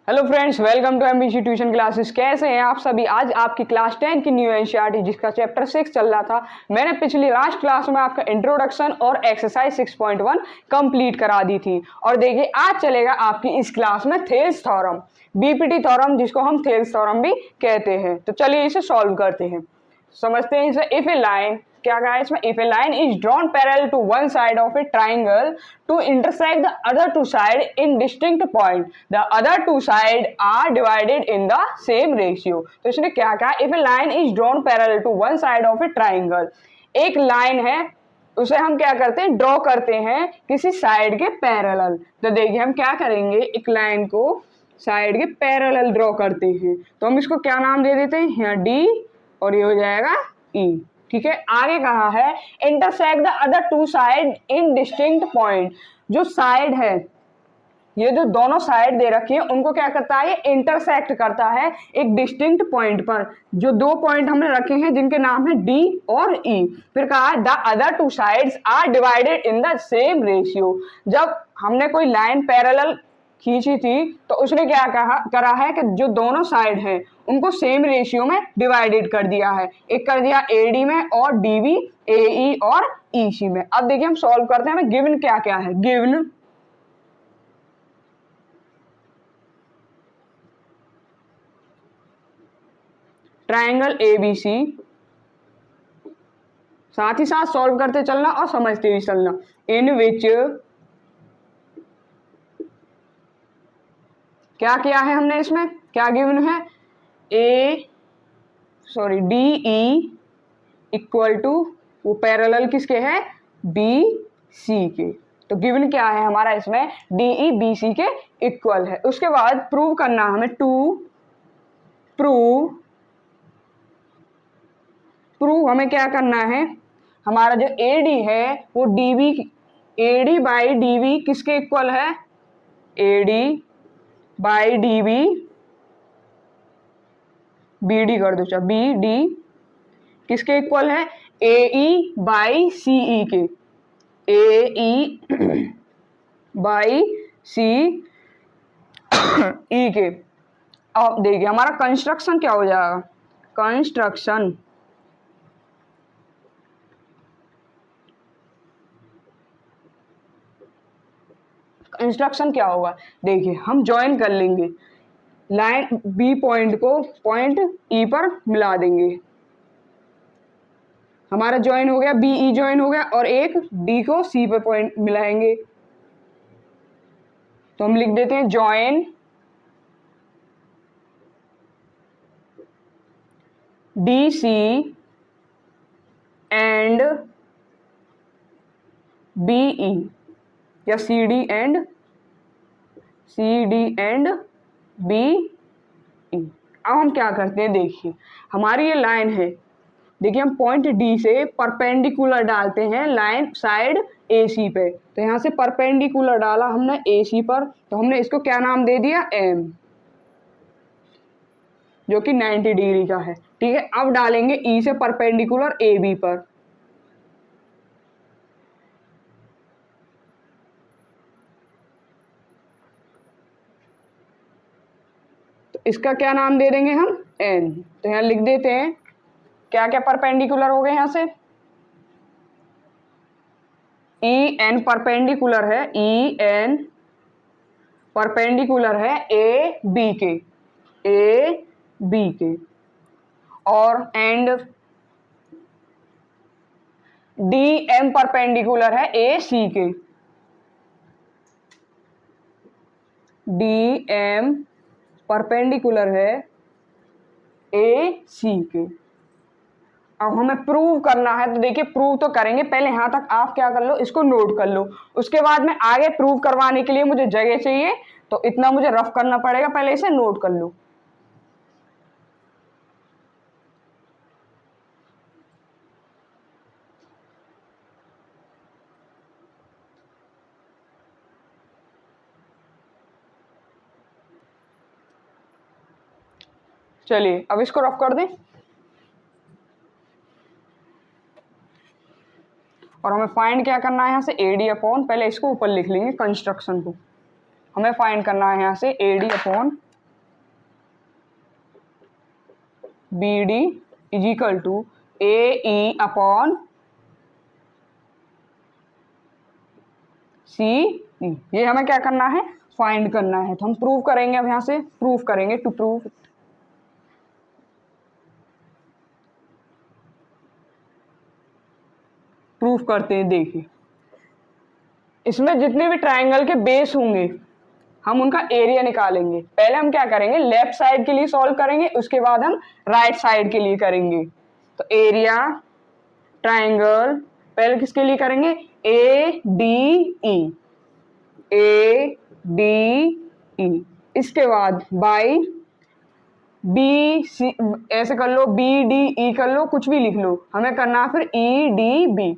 Hello friends, welcome to MBC tuition classes. कैसे हैं आप सभी। आज आपकी क्लास 10 की न्यू एनसीईआरटी जिसका चैप्टर 6 चल रहा था, मैंने पिछली लास्ट क्लास में आपका इंट्रोडक्शन और एक्सरसाइज 6.1 कंप्लीट करा दी थी। और देखिए आज चलेगा आपकी इस क्लास में थेल्स थ्योरम, बीपीटी थ्योरम, जिसको हम थेल्स थ्योरम भी कहते हैं। तो चलिए इसे सॉल्व करते हैं, समझते हैं इसे। इफ ए लाइन, क्या कहा है इसमें, if a line is drawn parallel to one side of a triangle to intersect the other two side in distinct point, the other two side are divided in the same ratio. तो इसने क्या कहा, if a line is drawn parallel to one side of a triangle, एक line है उसे हम क्या करते हैं, ड्रॉ करते हैं किसी साइड के पैरेलल। तो देखिए हम क्या करेंगे, एक लाइन को साइड के पैरेलल ड्रॉ करते हैं, तो हम इसको क्या नाम दे देते हैं, यहाँ डी और ये हो जाएगा ई। ठीक है, आगे कहा है intersect the other two side in distinct point. जो साइड है, ये जो दोनों साइड दे रखी है उनको क्या करता है, ये इंटरसेक्ट करता है एक डिस्टिंक्ट पॉइंट पर। जो दो पॉइंट हमने रखे हैं जिनके नाम है डी और ई। फिर कहा the other two sides are divided in the same ratio. जब हमने कोई लाइन पैरेलल खींची थी तो उसने क्या करा है कि जो दोनों साइड हैं उनको सेम रेशियो में डिवाइडेड कर दिया है। एक कर दिया एडी में और डीबी, एई और ईसी में। अब देखिए हम सॉल्व करते हैं, हमें गिवन क्या क्या है। गिवन ट्राइंगल एबीसी, साथ ही साथ सॉल्व करते चलना और समझते भी चलना। इन विच, क्या किया है हमने, इसमें क्या गिवन है, डी ई इक्वल टू, वो पैरेलल किसके है, बी सी के। तो गिवन क्या है हमारा इसमें, डी ई बी सी के इक्वल है। उसके बाद प्रूव करना हमें, टू प्रूव हमें क्या करना है, हमारा जो ए डी है वो D B, A D by D B किसके इक्वल है, A D by D B, B D कर दो, अच्छा बी डी किसके इक्वल है, ए ई बाई सी ई के, ए ई बाई सी ई के। अब देखिए हमारा कंस्ट्रक्शन क्या हो जाएगा, कंस्ट्रक्शन क्या होगा, देखिए हम ज्वाइन कर लेंगे लाइन बी पॉइंट को पॉइंट ई पर मिला देंगे। हमारा ज्वाइन हो गया, बी ई ज्वाइन हो गया, और एक डी को सी पे पॉइंट मिलाएंगे। तो हम लिख देते हैं join D C and B E, या C D and B E. अब हम क्या करते हैं, देखिए हमारी ये लाइन है, देखिए हम पॉइंट डी से परपेंडिकुलर डालते हैं लाइन साइड ए सी पे। तो यहाँ से परपेंडिकुलर डाला हमने ए सी पर, तो हमने इसको क्या नाम दे दिया, एम, जो कि 90 डिग्री का है। ठीक है, अब डालेंगे ई से परपेंडिकुलर ए बी पर, तो इसका क्या नाम दे देंगे हम, एन। तो यहाँ लिख देते हैं क्या क्या परपेंडिकुलर हो गए, यहाँ से ई एन परपेंडिकुलर है, ई एन परपेंडिकुलर है ए बी के, और एंड डी एम परपेंडिकुलर है ए सी के, डी एम परपेंडिकुलर है ए सी के। अब हमें प्रूव करना है, तो देखिए प्रूव तो करेंगे, पहले यहाँ तक आप क्या कर लो, इसको नोट कर लो। उसके बाद में आगे प्रूव करवाने के लिए मुझे जगह चाहिए, तो इतना मुझे रफ करना पड़ेगा, पहले इसे नोट कर लो। चलिए अब इसको रफ कर दें, और हमें फाइंड क्या करना है यहाँ से, ए डी अपॉन, पहले इसको ऊपर लिख लेंगे कंस्ट्रक्शन को। हमें फाइंड करना है यहाँ से A D upon B D is equal to A E upon C E. ये हमें क्या करना है, फाइंड करना है। तो हम प्रूव करेंगे, अब यहाँ से प्रूव करेंगे। टू प्रूव, प्रूफ करते हैं। देखिए इसमें जितने भी ट्राइंगल के बेस होंगे हम उनका एरिया निकालेंगे। पहले हम क्या करेंगे, लेफ्ट साइड के लिए सॉल्व करेंगे, उसके बाद हम राइट साइड के लिए करेंगे। तो एरिया ट्राइंगल पहले किसके लिए करेंगे, ए डी ई, ए डी ई। इसके बाद बाई बी सी, ऐसे कर लो, बी डी ई कर लो, कुछ भी लिख लो, हमें करना है फिर ई डी बी।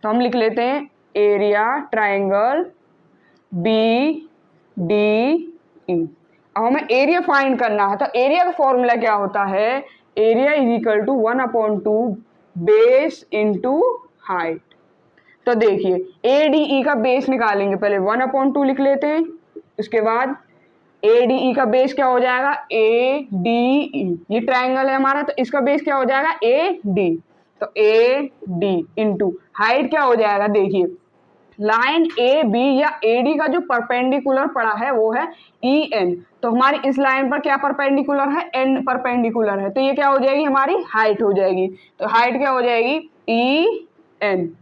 तो हम लिख लेते हैं area triangle B D E. अब हमें एरिया फाइंड करना है। तो एरिया का फॉर्मूला क्या होता है, area is equal to 1/2 base into height. तो देखिए ए डी ई का बेस निकालेंगे, पहले 1/2 लिख लेते हैं। उसके बाद ए डी ई का बेस क्या हो जाएगा, ए डी ई। ये ट्राइंगल है हमारा, तो इसका बेस क्या हो जाएगा, ए डी। तो ए डी इंटू हाइट क्या हो जाएगा, देखिए लाइन ए बी या ए डी का जो परपेंडिकुलर पड़ा है वो है ई एन। तो हमारी इस लाइन पर क्या परपेंडिकुलर है, एन परपेंडिकुलर है। तो ये क्या हो जाएगी, हमारी हाइट हो जाएगी। तो हाइट क्या हो जाएगी, ई एन।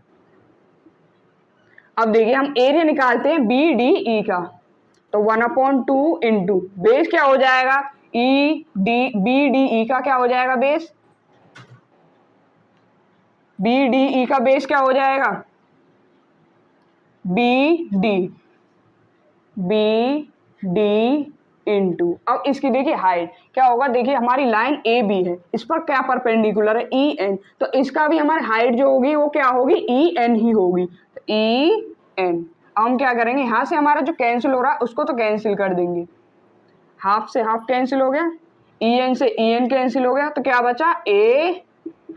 अब देखिए हम एरिया निकालते हैं बी डी ई का। तो 1/2 इंटू बेस क्या हो जाएगा, E D B D E का क्या हो जाएगा बेस, बी डी ई का बेस क्या हो जाएगा, बी डी इंटू, अब इसकी देखिए हाइट क्या होगा, देखिए हमारी लाइन ए बी है, इस पर क्या परपेंडिकुलर है, ई एन। तो इसका भी हमारी हाइट जो होगी वो क्या होगी, ई एन ही होगी। तो ई एन। हम क्या करेंगे, यहाँ से हमारा जो कैंसिल हो रहा है उसको तो कैंसिल कर देंगे, हाफ से हाफ कैंसिल हो गया, ई एन से ई एन कैंसिल हो गया, तो क्या बचा, A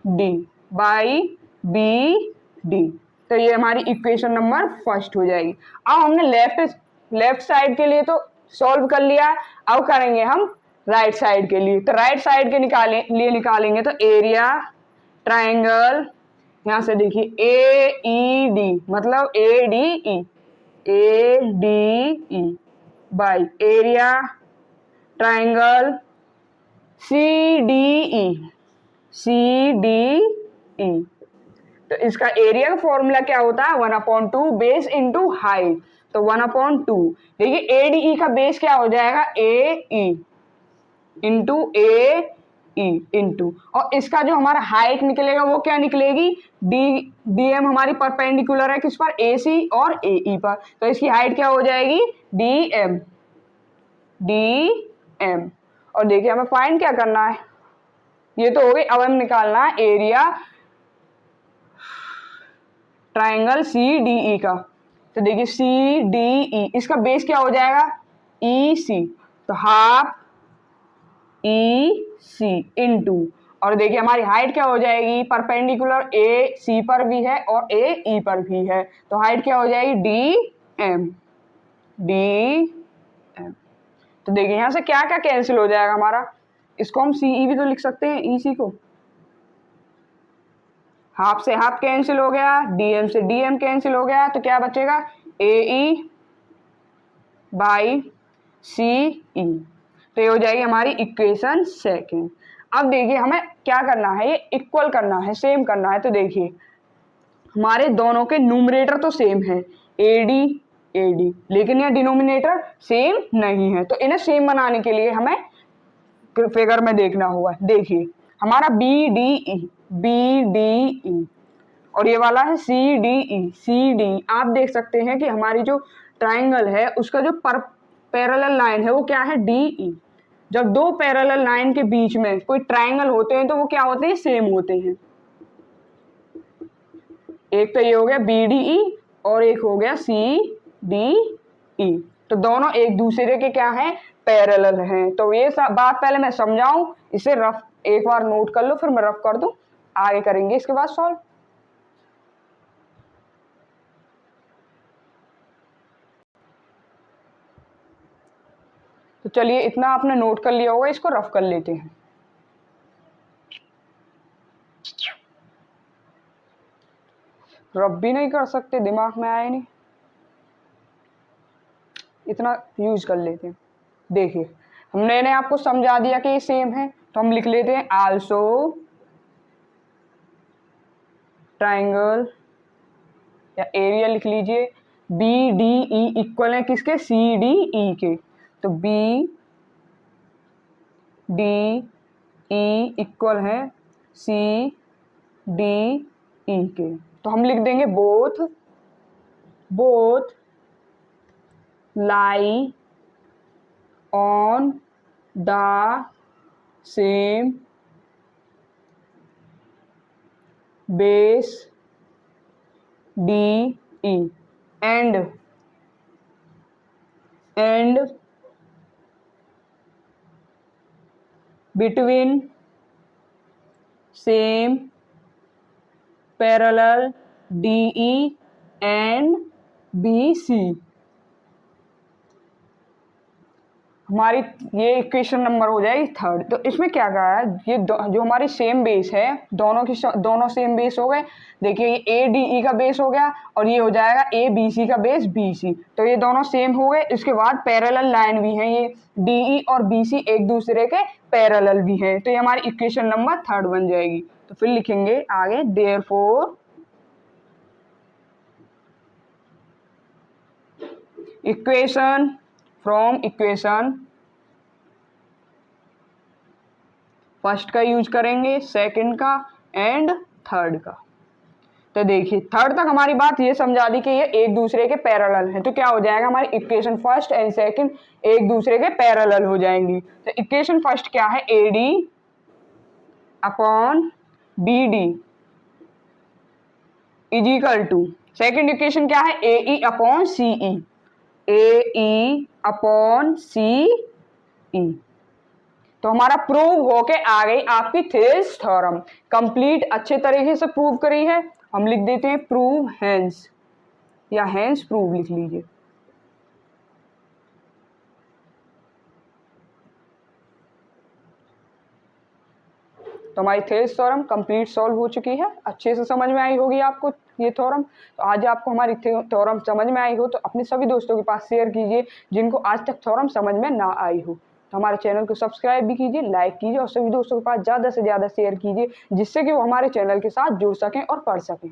D by B D. तो ये हमारी इक्वेशन नंबर फर्स्ट हो जाएगी। अब हमने लेफ्ट साइड के लिए तो सॉल्व कर लिया, अब करेंगे हम राइट साइड के लिए। तो राइट साइड के निकालेंगे तो एरिया ट्राइंगल, यहाँ से देखिए ए ई डी मतलब A D E by area triangle C D E. तो इसका एरिया का फॉर्मूला क्या होता है, 1/2 बेस इंटू हाइट। तो 1/2 देखिए ए डी ई का बेस क्या हो जाएगा, ए ई इंटू ए ई इंटू, और इसका जो हमारा हाइट निकलेगा वो क्या निकलेगी, डी एम हमारी परपेंडिकुलर है किस पर, ए सी और ए ई पर। तो इसकी हाइट क्या हो जाएगी, डी एम। और देखिए हमें फाइंड क्या करना है, ये तो हो गई। अब हम निकालना है area triangle C D E का। तो देखिए सी डी ई, इसका बेस क्या हो जाएगा, ई सी। तो हाफ ई सी इंटू, और देखिए हमारी हाइट क्या हो जाएगी, परपेंडिकुलर ए सी पर भी है और ए ई पर भी है, तो हाइट क्या हो जाएगी, डी एम। तो देखिए यहाँ से क्या क्या कैंसिल हो जाएगा हमारा, इसको हम सी ई भी तो लिख सकते हैं, ई सी को, हाफ से हाफ कैंसिल हो गया, डीएम से डीएम कैंसिल हो गया, तो क्या बचेगा, ए ई बाई सी ई। तो ये हो जाएगी हमारी इक्वेशन सेकंड। अब देखिए हमें क्या करना है, ये इक्वल करना है, सेम करना है। तो देखिए हमारे दोनों के न्यूमरेटर तो सेम है, ए डी, लेकिन यह डिनोमिनेटर सेम नहीं है। तो इन्हें सेम बनाने के लिए हमें फिगर में देखना होगा। देखिए हमारा बी डी ई और ये वाला है सी डी। आप देख सकते हैं कि हमारी जो ट्राइंगल है उसका जो पैरेलल लाइन है वो क्या है, डी ई। जब दो पैरेलल लाइन के बीच में कोई ट्राइंगल होते हैं तो वो क्या होते हैं, सेम होते हैं। एक तो ये हो गया बी डी ई और एक हो गया सी डी ई। तो दोनों एक दूसरे के क्या हैं, पैरेलल हैं। तो ये बात पहले मैं समझाऊं, इसे रफ एक बार नोट कर लो, फिर मैं रफ कर दूं, आगे करेंगे इसके बाद सॉल्व। तो चलिए इतना आपने नोट कर लिया होगा, इसको रफ कर लेते हैं। रब भी नहीं कर सकते, दिमाग में आए नहीं, इतना यूज कर लेते हैं। देखिए हमने आपको समझा दिया कि ये सेम है, तो हम लिख लेते हैं आल्सो ट्राइंगल या एरिया लिख लीजिए। बी डी ई इक्वल है किसके, सी डी ई के, तो बी डी ई इक्वल है सी डी ई के। तो हम लिख देंगे both lie on the same base DE and between same parallel DE and BC। हमारी ये इक्वेशन नंबर हो जाएगी थर्ड। तो इसमें क्या कहा है, ये जो हमारी सेम बेस है, दोनों सेम बेस हो गए। देखिए ये ए डी ई का बेस हो गया और ये हो जाएगा ए बी सी का बेस बी सी, तो ये दोनों सेम हो गए। इसके बाद पैरेलल लाइन भी है, ये डी ई और बी सी एक दूसरे के पैरेलल भी हैं, तो ये हमारी इक्वेशन नंबर थर्ड बन जाएगी। तो फिर लिखेंगे आगे therefore equation from equation first का यूज करेंगे, सेकंड का एंड थर्ड का। तो देखिए थर्ड तक हमारी बात ये समझा दी कि ये एक दूसरे के पैरेलल हैं, तो क्या हो जाएगा हमारी इक्वेशन फर्स्ट एंड सेकंड एक दूसरे के पैरेलल हो जाएंगी। तो इक्वेशन फर्स्ट क्या है, A D upon B D is equal to, second equation क्या है, ए ई अपॉन सी ई, ए ई अपॉन सी ई। तो हमारा प्रूव होके आ गई आपकी थेल्स थ्योरम, कंप्लीट अच्छे तरीके से प्रूव करी है। हम लिख देते हैं प्रूव हेंस या हेंस प्रूव लिख लीजिए। तो हमारी थेल्स थ्योरम कंप्लीट सॉल्व हो चुकी है, अच्छे से समझ में आई होगी आपको ये थ्योरम। तो आज आपको हमारी थ्योरम समझ में आई हो तो अपने सभी दोस्तों के पास शेयर कीजिए जिनको आज तक थ्योरम समझ में ना आई हो। तो हमारे चैनल को सब्सक्राइब भी कीजिए, लाइक कीजिए और सभी दोस्तों के पास ज़्यादा से ज़्यादा शेयर कीजिए, जिससे कि वो हमारे चैनल के साथ जुड़ सकें और पढ़ सकें।